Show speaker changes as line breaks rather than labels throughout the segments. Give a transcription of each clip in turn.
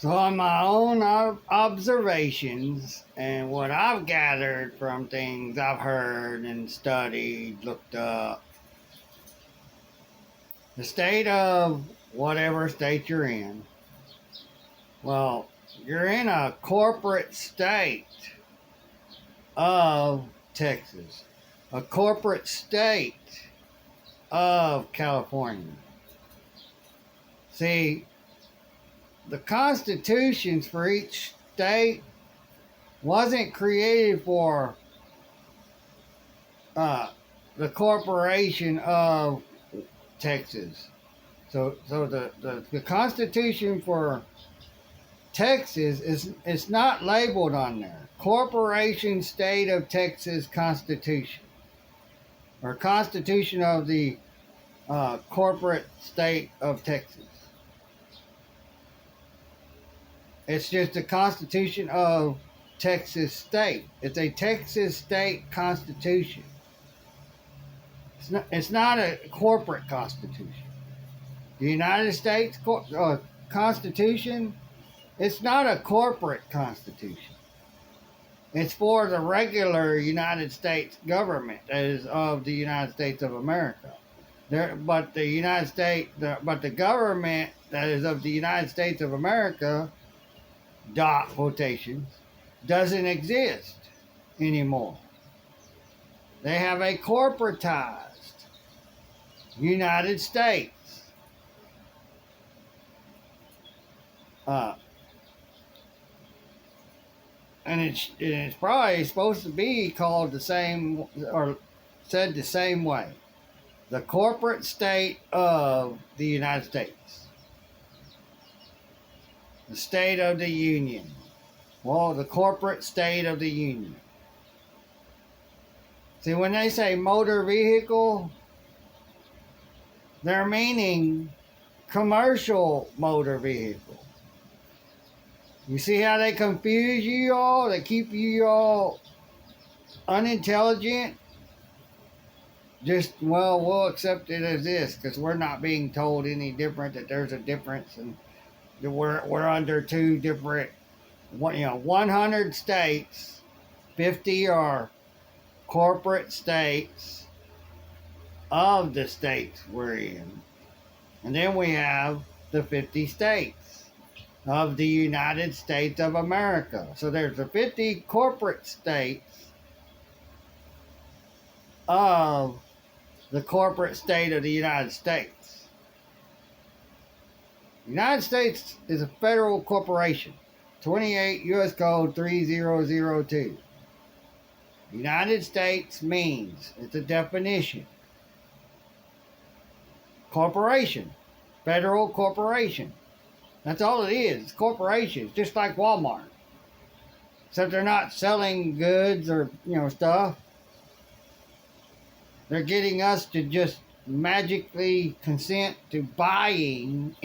So, on my own observations and what I've gathered from things I've heard and studied, looked up, the state of whatever state you're in, well, you're in a corporate state of Texas, a corporate state of California. See, the constitutions for each state wasn't created for the corporation of Texas. So the Constitution for Texas is not labeled on there. Corporation State of Texas Constitution, or Constitution of the Corporate State of Texas. It's just the Constitution of Texas State. It's a Texas State Constitution. It's not a corporate constitution. The United States Constitution, it's not a corporate constitution. It's for the regular United States government, that is of the United States of America. But the government that is of the United States of America, dot quotations, doesn't exist anymore. They have a corporatized United States. And it's probably supposed to be called the same, or said the same way. The corporate state of the United States. The State of the Union. Well, the corporate state of the Union. See, when they say motor vehicle, they're meaning commercial motor vehicle. You see how they confuse you all? They keep you all unintelligent? Just, well, we'll accept it as this because we're not being told any different, that there's a difference, and we're under two different, 100 states, 50 are corporate states of the states we're in. And then we have the 50 states of the United States of America. So there's the 50 corporate states of the corporate state of the United States. The United States is a federal corporation. 28 U.S. Code 3002. United States means, it's a definition. Corporation. Federal corporation. That's all it is. It's corporations, just like Walmart. Except they're not selling goods or, stuff. They're getting us to just magically consent to buying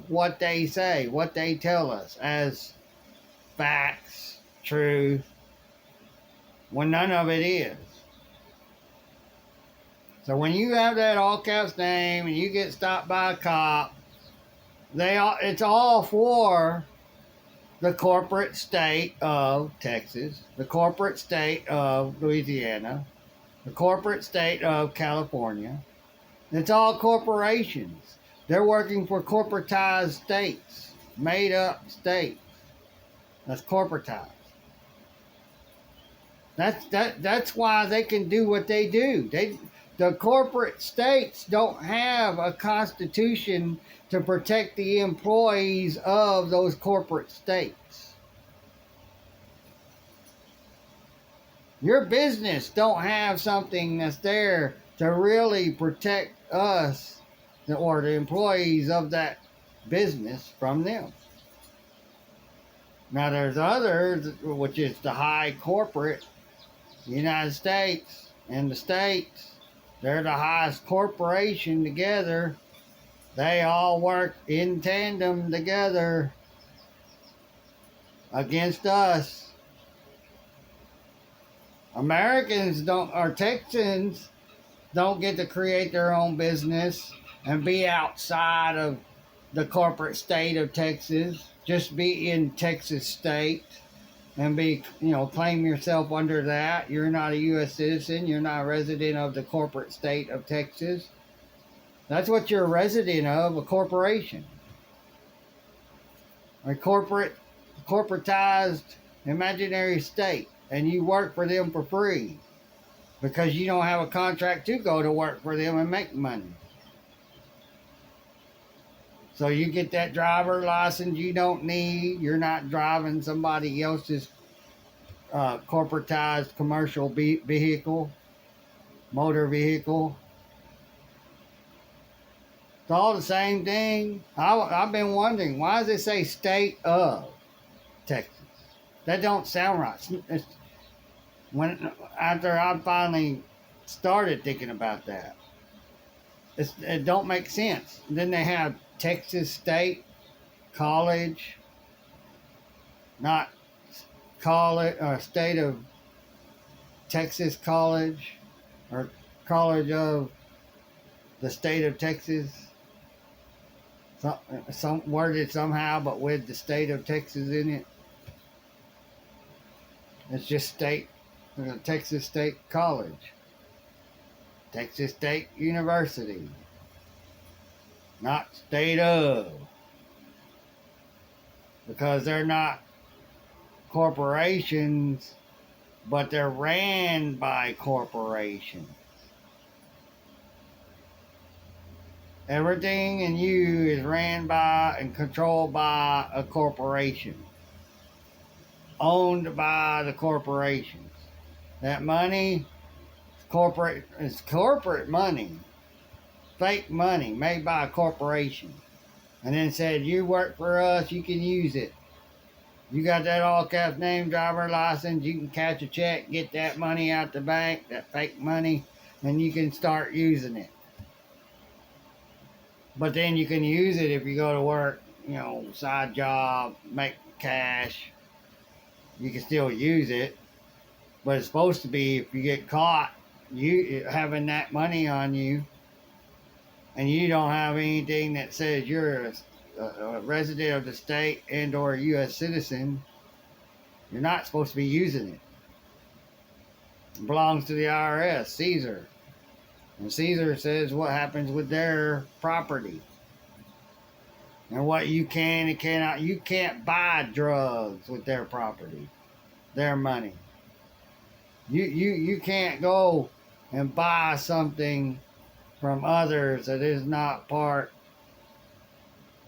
what they say, what they tell us as facts, truth, when none of it is. So when you have that all caps name and you get stopped by a cop, it's all for the corporate state of Texas, the corporate state of Louisiana, the corporate state of California. It's all corporations. They're working for corporatized states, made up states. That's corporatized. That's why they can do what they do. The corporate states don't have a constitution to protect the employees of those corporate states. Your business don't have something that's there to really protect us or the employees of that business from them. Now there's others, which is the high corporate, the United States and the states. They're the highest corporation together. They all work in tandem together against us. Americans or Texans don't get to create their own business and be outside of the corporate state of Texas. Just be in Texas state and be, claim yourself under that. You're not a U.S. citizen. You're not a resident of the corporate state of Texas. That's what you're a resident of, a corporation. A corporatized imaginary state. And you work for them for free because you don't have a contract to go to work for them and make money. So you get that driver license you don't need. You're not driving somebody else's corporatized commercial vehicle, motor vehicle. It's all the same thing. I've been wondering, why does it say state of Texas? That don't sound right. After I finally started thinking about that, it don't make sense. And then they have Texas State College, not college, or State of Texas College, or College of the State of Texas. Some worded somehow, but with the State of Texas in it. It's just Texas State College, Texas State University, not state of, because they're not corporations, but they're ran by corporations. Everything in you is ran by and controlled by a corporation, owned by the corporations. That money is corporate money, fake money made by a corporation, and then said, you work for us, you can use it. You got that all caps name, driver license, you can catch a check, get that money out the bank, that fake money, and you can start using it. But then you can use it if you go to work, side job, make cash. You can still use it. But it's supposed to be, if you get caught you having that money on you, and you don't have anything that says you're a resident of the state and or a U.S. citizen, you're not supposed to be using it. It belongs to the IRS, Caesar. And Caesar says what happens with their property. And what you can and cannot. You can't buy drugs with their property, their money. You can't go and buy something from others that is not part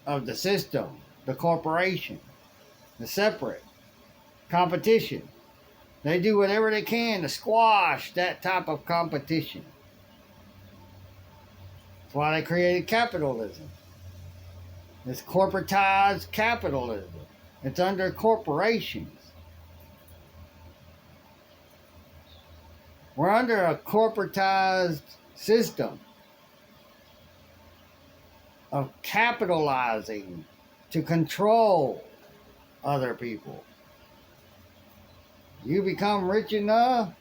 of the system, the corporation, the separate competition. They do whatever they can to squash that type of competition. That's why they created capitalism. It's corporatized capitalism. It's under corporations. We're under a corporatized system of capitalizing to control other people. You become rich enough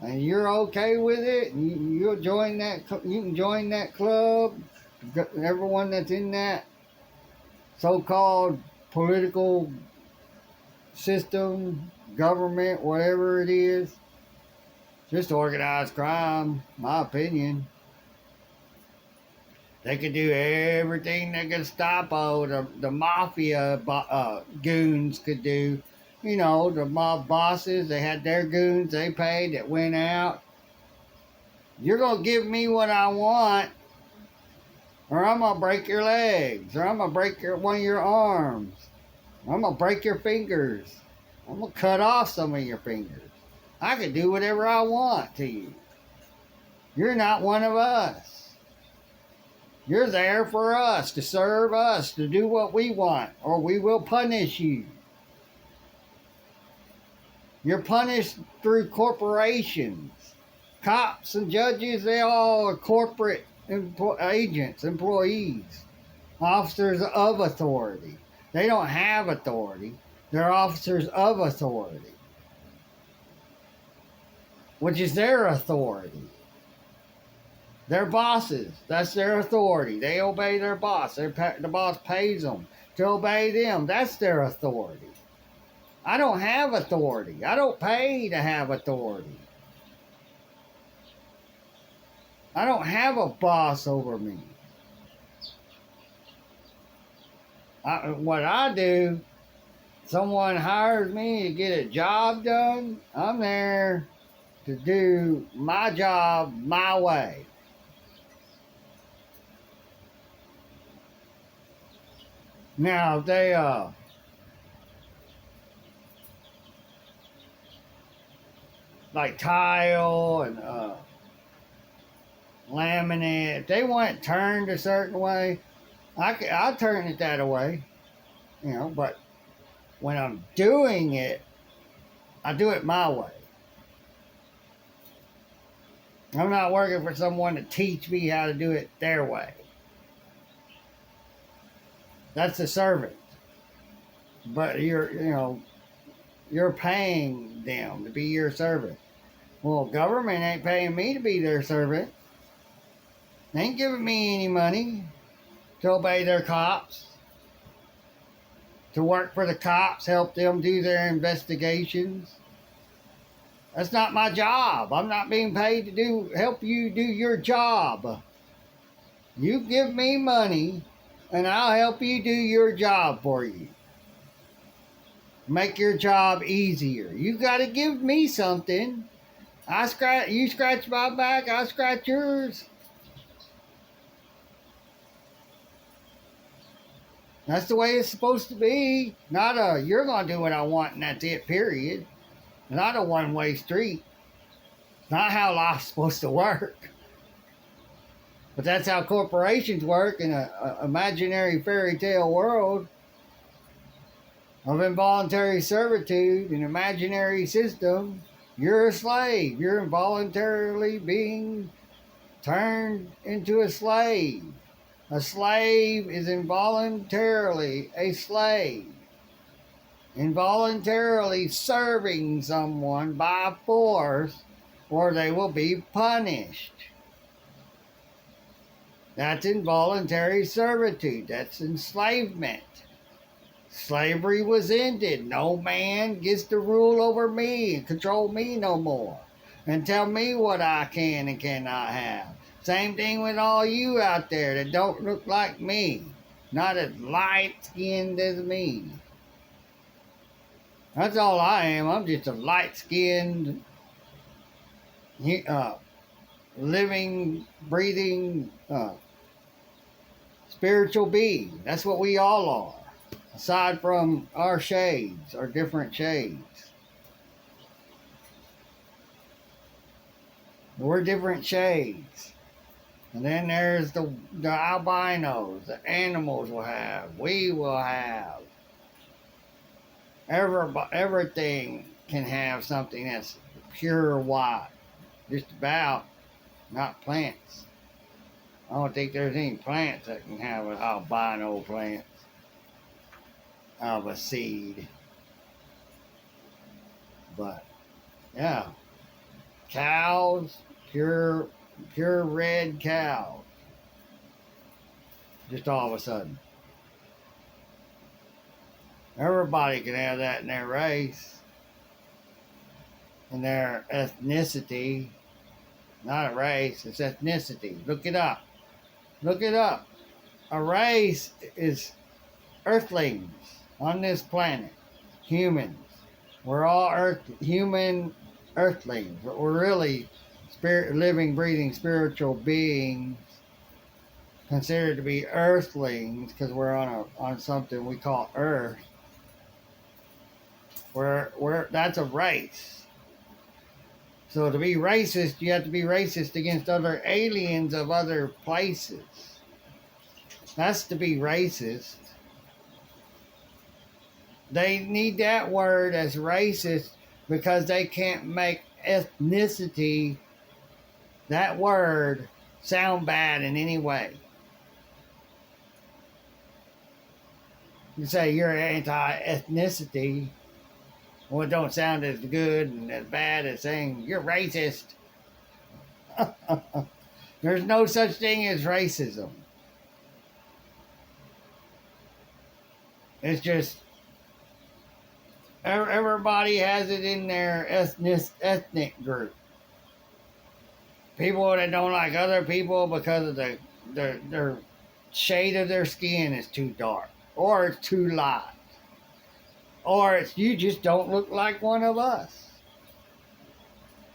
and you're okay with it, and you can join that club. Everyone that's in that so-called political system, government, whatever it is, just organized crime, my opinion. They could do everything the Gestapo, the mafia goons could do. The mob bosses, they had their goons they paid that went out. You're going to give me what I want, or I'm going to break your legs, or I'm going to break one of your arms. I'm going to break your fingers. I'm going to cut off some of your fingers. I can do whatever I want to you. You're not one of us. You're there for us, to serve us, to do what we want, or we will punish you. You're punished through corporations. Cops and judges, they all are corporate agents, employees, officers of authority. They don't have authority. They're officers of authority, which is their authority. They're bosses. That's their authority. They obey their boss. The boss pays them to obey them. That's their authority. I don't have authority. I don't pay to have authority. I don't have a boss over me. What I do, someone hires me to get a job done, I'm there to do my job my way. Now, if they like tile and laminate, if they want it turned a certain way, I'll turn it that way, but when I'm doing it, I do it my way. I'm not working for someone to teach me how to do it their way. That's a servant. But you're paying them to be your servant. Well, government ain't paying me to be their servant. They ain't giving me any money to obey their cops, to work for the cops, help them do their investigations. That's not my job. I'm not being paid to help you do your job. You give me money, and I'll help you do your job for you. Make your job easier. You got to give me something. You scratch my back, I scratch yours. That's the way it's supposed to be. Not you're going to do what I want and that's it, period. Not a one-way street. Not how life's supposed to work. But that's how corporations work in an imaginary fairy tale world of involuntary servitude, an imaginary system. You're a slave. You're involuntarily being turned into a slave. A slave is involuntarily a slave. Involuntarily serving someone by force, or they will be punished. That's involuntary servitude. That's enslavement. Slavery was ended. No man gets to rule over me and control me no more and tell me what I can and cannot have. Same thing with all you out there that don't look like me, not as light-skinned as me. That's all I am. I'm just a light-skinned, living, breathing, spiritual being. That's what we all are. Aside from our shades, our different shades. We're different shades. And then there's the albinos, the animals will have, we will have. Everything can have something that's pure white. Just about, not plants. I don't think there's any plants that can have an albino plant of a seed. But yeah, cows, pure red cows. Just all of a sudden. Everybody can have that in their race, in their ethnicity. Not a race, it's ethnicity. Look it up. Look it up. A race is earthlings on this planet. Humans. We're all human earthlings, but we're really living, breathing, spiritual beings considered to be earthlings because we're on something we call Earth. That's a race. So to be racist, you have to be racist against other aliens of other places. That's to be racist. They need that word as racist because they can't make ethnicity, that word, sound bad in any way. You say you're anti-ethnicity. Well, it don't sound as good and as bad as saying you're racist. There's no such thing as racism. It's just everybody has it in their ethnic group. People that don't like other people because of their shade of their skin is too dark, or it's too light, or it's you just don't look like one of us.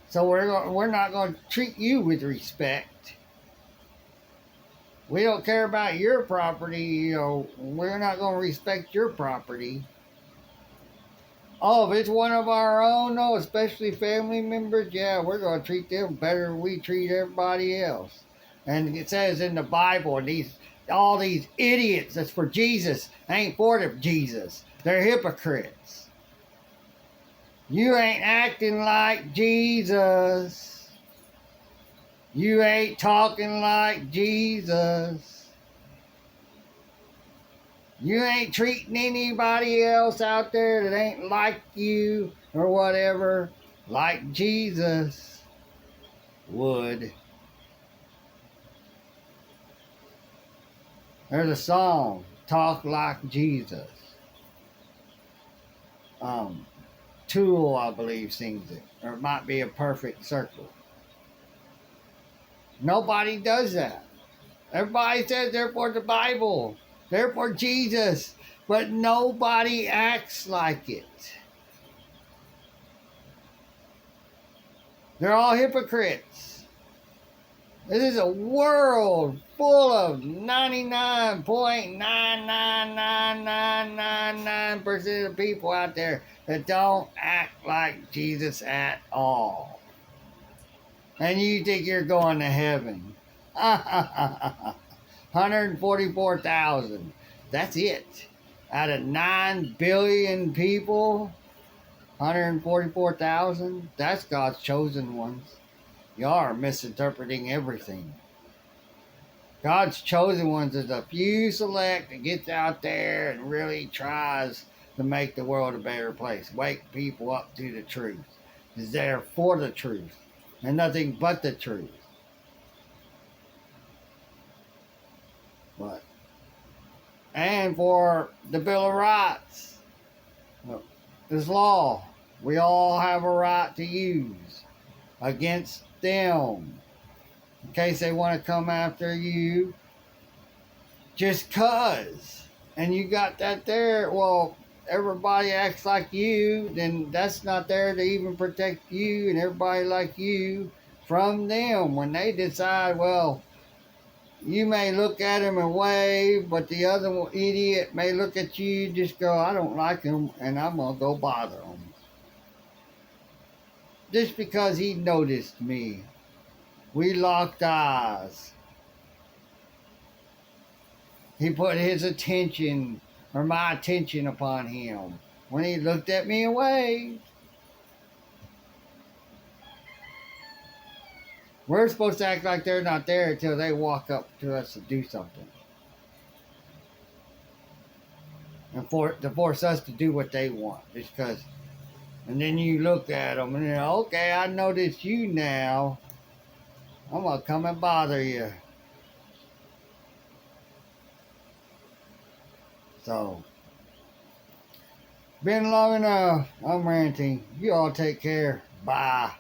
So we're not going to treat you with respect. We don't care about your property. We're not going to respect your property. Oh, if it's one of our own, no, especially family members, yeah, we're going to treat them better than we treat everybody else. And it says in the Bible, all these idiots that's for Jesus ain't for the Jesus. They're hypocrites. You ain't acting like Jesus. You ain't talking like Jesus. You ain't treating anybody else out there that ain't like you or whatever like Jesus would. There's a song, Talk Like Jesus. Tool, I believe, sings it. Or it might be A Perfect Circle. Nobody does that. Everybody says they're for the Bible. They're for Jesus. But nobody acts like it. They're all hypocrites. This is a world full of 99.99999% of people out there that don't act like Jesus at all. And you think you're going to heaven. 144,000. That's it. Out of 9 billion people, 144,000. That's God's chosen ones. Y'all are misinterpreting everything. God's chosen ones is a few select that gets out there and really tries to make the world a better place. Wake people up to the truth. Is there for the truth and nothing but the truth. But and for the Bill of Rights, this law we all have a right to use against them in case they want to come after you just cuz. And you got that there, well, everybody acts like you, then that's not there to even protect you and everybody like you from them when they decide, well, you may look at him and wave, but the other idiot may look at you, just go, I don't like him, and I'm going to go bother him. Just because he noticed me. We locked eyes. He put his attention, or my attention, upon him when he looked at me and waved. We're supposed to act like they're not there until they walk up to us to do something. And to force us to do what they want. Just because. And then you look at them and you're, okay, I notice you now. I'm going to come and bother you. So, been long enough. I'm ranting. You all take care. Bye.